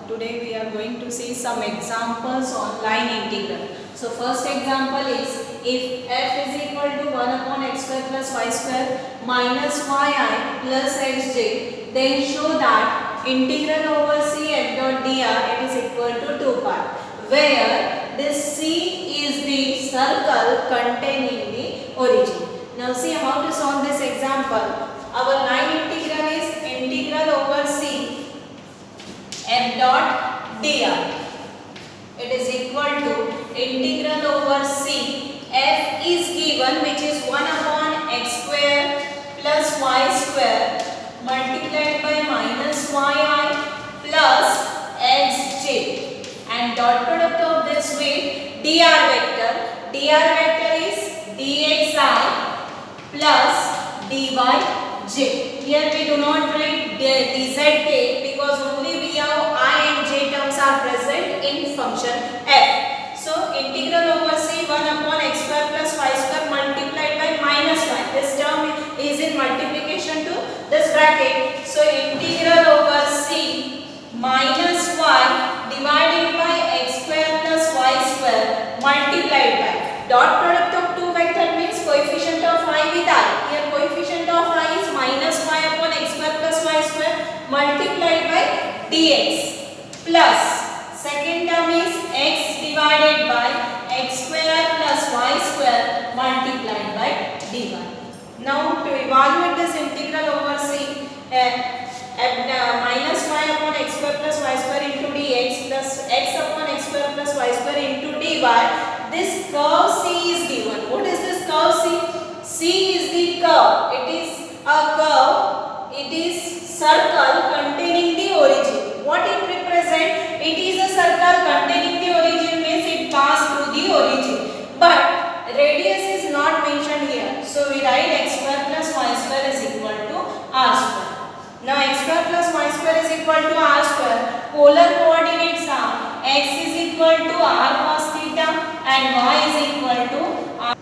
Today we are going to see some examples on line integral. So first example is if f is equal to 1 upon x square plus y square minus yi plus xj, then show that integral over c f dot dr it is equal to 2 pi, where this c is the circle containing the origin. Now see how to solve this example. Our line integral is integral over c f dot dr. It is equal to integral over c. F is given, which is 1 upon x square plus y square multiplied by minus yi plus xj, and dot product of this with dr vector. Dr vector is dxi plus dyj. Here we do not write dzk because only we have I and j terms are present in function f. So integral over c 1 upon x square plus y square multiplied by minus y. This term is in multiplication to this bracket. So integral over c minus y divided by x square plus y square multiplied by dot product of two vector means coefficient of I with I. Here coefficient of I is minus y upon x square plus y square multiplied by dx plus second term is x divided by x square plus y square multiplied by dy. Now to evaluate this integral over c, minus y upon x square plus y square into dx plus x upon x square plus y square into dy. This curve c is given. What is this curve c? C is the curve. It is a curve. It is circle containing the origin. What it represents? It is a circle containing the origin means it passed through the origin. But radius is not mentioned here. So we write x square plus y square is equal to r square. Now x square plus y square is equal to r square. Polar coordinates are x is equal to r cos theta and y is equal to r.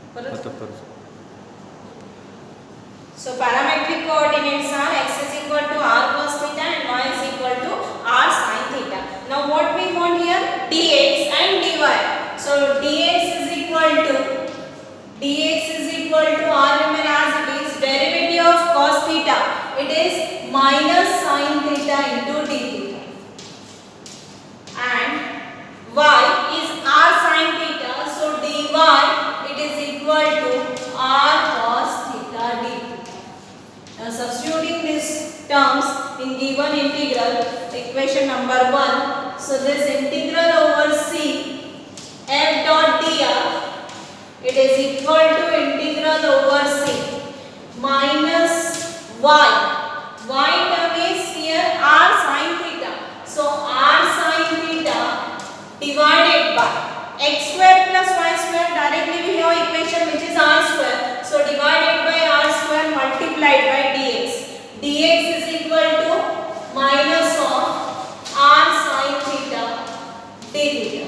So parametric coordinates are x is equal to r cos theta and y is equal to r sin theta. Now what we want here? Dx and dy. So dx is equal to r remain as it is. Derivative of cos theta, it is minus sin theta into d theta. And y is r sin theta. So dy it is equal to r cos theta d theta. Now substituting these terms in given integral, equation number 1. So this integral over c f dot dr it is equal to integral over c minus y. Y term is here r sin theta. So r sin theta divided by x square plus y square. Directly we have equation which is r square. So divided by r square multiplied by dx. Dx is equal to minus of r sin theta d theta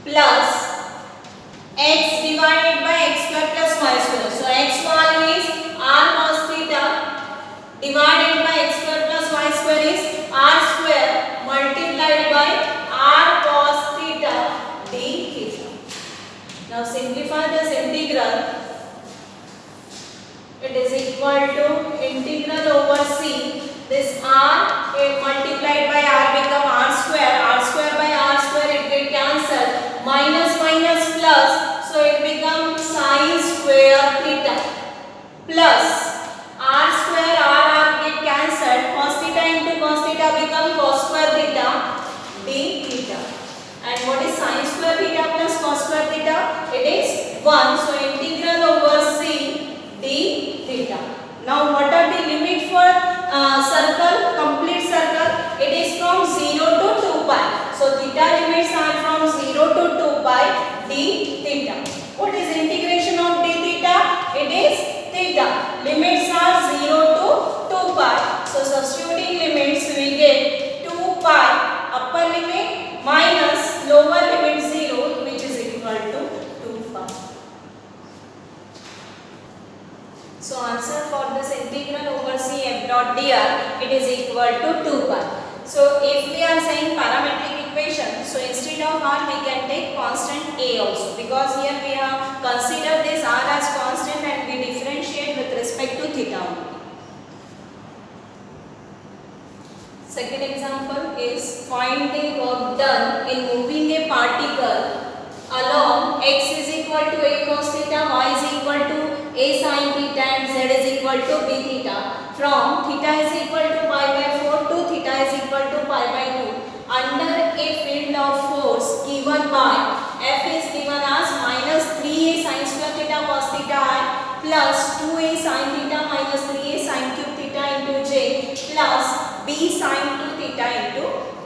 plus x divided by x square plus y square. So x value is r cos theta divided by x square plus y square is r square multiplied by r cos theta d theta. Now simplify this integral. It is equal to integral over c. This r multiplied by r become r square by r square it will cancel. Minus minus plus, so it becomes sin square theta plus r square r get cancelled. Cos theta into cos theta become cos square theta d theta. And what is sin square theta plus cos square theta? It is 1. So integral over c d theta. Now what are the limit for circle, complete circle? It is from 0 to 2 pi. So theta limits are from 0 to 2 pi d theta. What is integration of d theta? It is theta. Limits are 0 to 2 pi. So substituting limits we get 2 pi upper limit minus lower limit 0 which is equal to 2 pi. So answer for this integral over c f dot dr So if we are saying parametric equation, so instead of r we can take constant a also, because here we have considered this r as constant and we differentiate with respect to theta. Second example is find the work done in moving a particle along x is equal to a cos theta, y is equal to a sin theta and z is equal to b theta from theta is equal to pi by 4 to theta is equal to pi by 2 under a field of force given by F is given as minus 3a sin square theta cos theta I plus 2a sin theta minus 3a sin cube theta into j plus b sin 2 theta into k.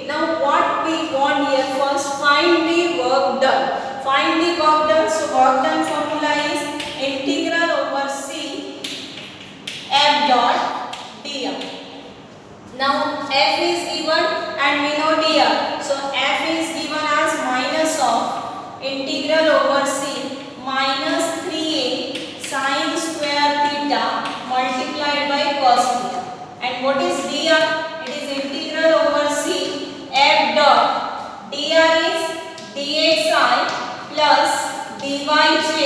Now what we want here, first find the work done. Find the work done. So work done formula is integral over c f dot dr. Now f is given and we know dr. So f is given as minus of integral over c minus 3a sin square theta multiplied by cos theta. And what is dr? It is integral over c f dot dr is dxi plus dyj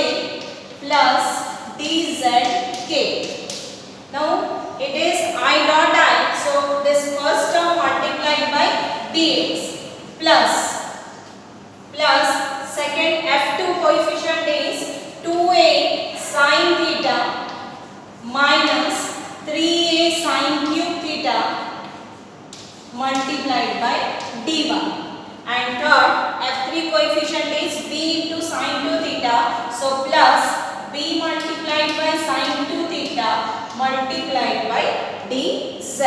plus dzk. Now it is I dot I, so this first term multiplied by dx plus second f2 coefficient is 2a sin theta minus 3a sin cube theta multiplied by dy, and third f3 coefficient is b into sin 2 theta, so plus b multiplied by sin 2 theta multiplied by dz.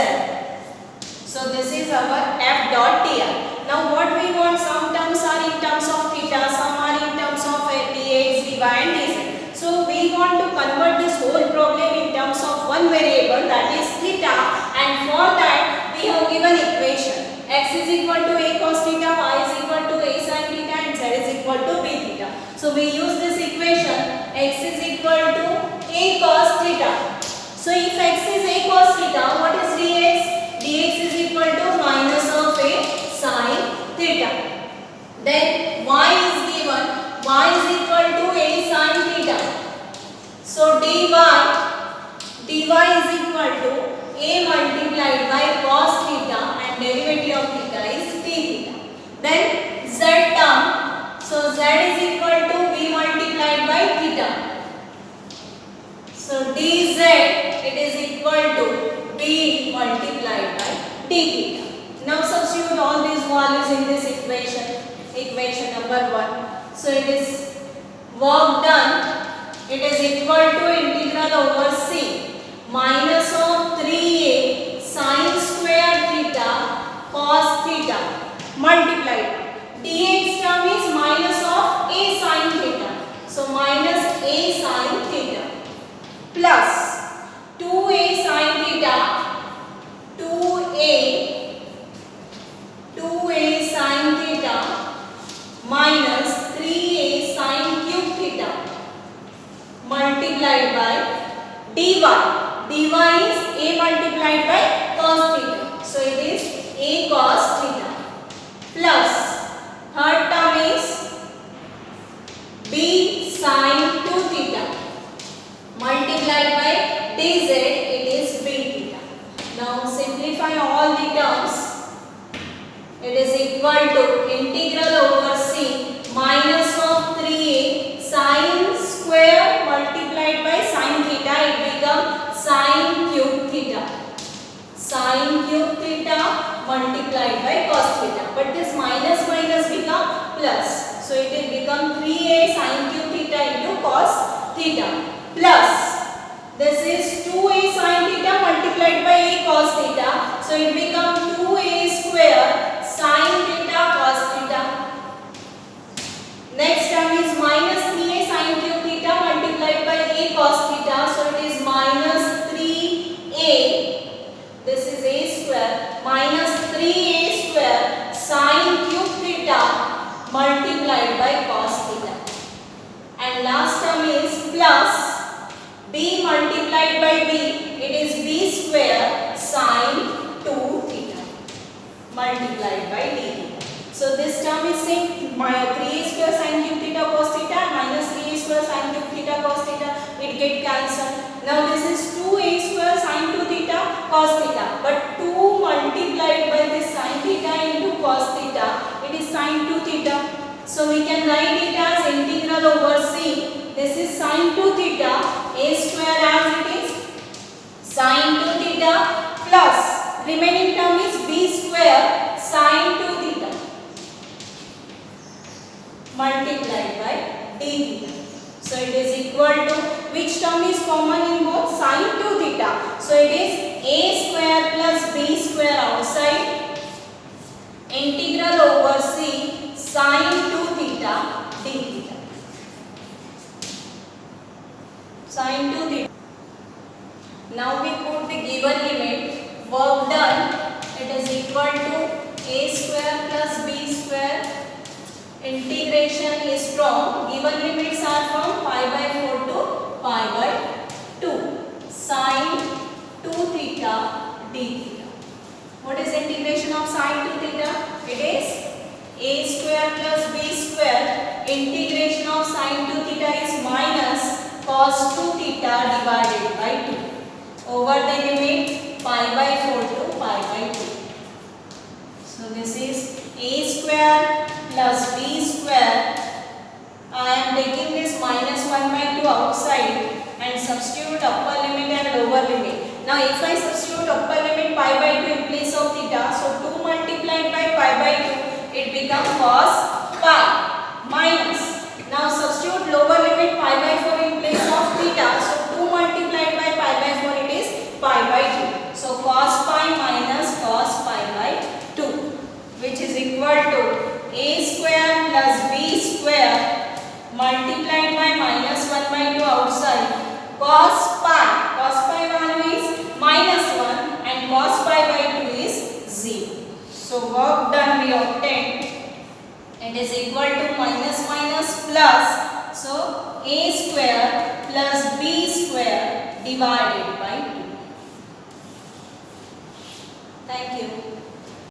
So this is our f dot dr. Now what we want, some terms are in terms of theta, some are in terms of dx, dy and dz. So we want to convert this whole problem in terms of one variable, that is theta, and for that we have given equation x is equal to a cos theta, y is equal to a sin theta and z is equal to b theta. So we use this equation x is equal to a cos theta. So if x is a cos theta, what is dx? Dx is equal to minus of a sin theta. Then y is given, y is equal to a sin theta. So dy is equal to a multiplied by cos theta and derivative of theta is d theta. Then z term, so z is equal to b multiplied by theta. So dz it is equal to b multiplied by d theta. Now substitute all these values in this equation number 1. So it is work done, it is equal to integral over c minus of 3a sin square theta cos theta multiplied dx term is minus of a sin theta, so minus a sin theta plus 2a sin theta 2a sin theta minus 3a sin cube theta multiplied by dy. Dy is a multiplied by cos theta, so it is a cos theta plus third term is b sin 2 theta multiplied by dz, it is b theta. Now simplify all the terms. It is equal to integral over c minus of 3a sin square multiplied by sin theta, it becomes sin cube theta. Sin cube theta multiplied by cos theta. But this minus become plus. So it will become 3a sin cube theta into cos theta plus this is 2a sin theta multiplied by a cos theta. So it becomes 2a square sin theta cos theta. Next term is minus 3a sin cube theta multiplied by a cos theta. So it is minus 3a, this is a square, minus 3a square sin cube theta multiplied by cos theta. And last term is plus b multiplied by b, it is b square sin 2 theta. multiplied by d theta. So this term is same, my 3a square sin cube theta cos theta minus 3a square sin cube theta cos theta, it get cancelled. Now this is 2a square sin 2 theta cos theta, but 2 multiplied by this sin theta into cos theta, it is sin 2 theta. So we can write it as integral over c. This is sin 2 theta, a square as it is sin 2 theta plus remaining term is b square sin 2 theta multiplied by d theta. So it is equal to, which term is common in both? Sin 2 theta. So it is a square plus b square outside integral over c sin 2 theta d theta. Sin 2 theta. Now we put the given limit, work done, it is equal to a square plus b square, integration is from, given limits are from pi by 4 to pi by 2, sin 2 theta d theta. What is integration of sin 2 theta? It is a square plus b square, integration of sin 2 theta is minus cos 2 theta divided by 2 over the limit pi by 4 to pi by 2. So this is a square plus b square. I am taking this minus 1 by 2 outside and substitute upper limit and lower limit. Now if I substitute upper limit pi by 2 in place of theta, so 2 multiplied by pi by 2, it becomes cos pi minus. Now substitute lower limit pi by 4 in place of theta, so 2 multiplied by pi by 4, it is pi by 2. So cos pi minus cos pi by 2, which is equal to a square plus b square multiplied by minus 1 by 2 outside cos pi value is minus 1 and cos pi by 2 is 0. So work done we obtained, it is equal to minus minus plus, so a square plus b square divided by 2. Thank you.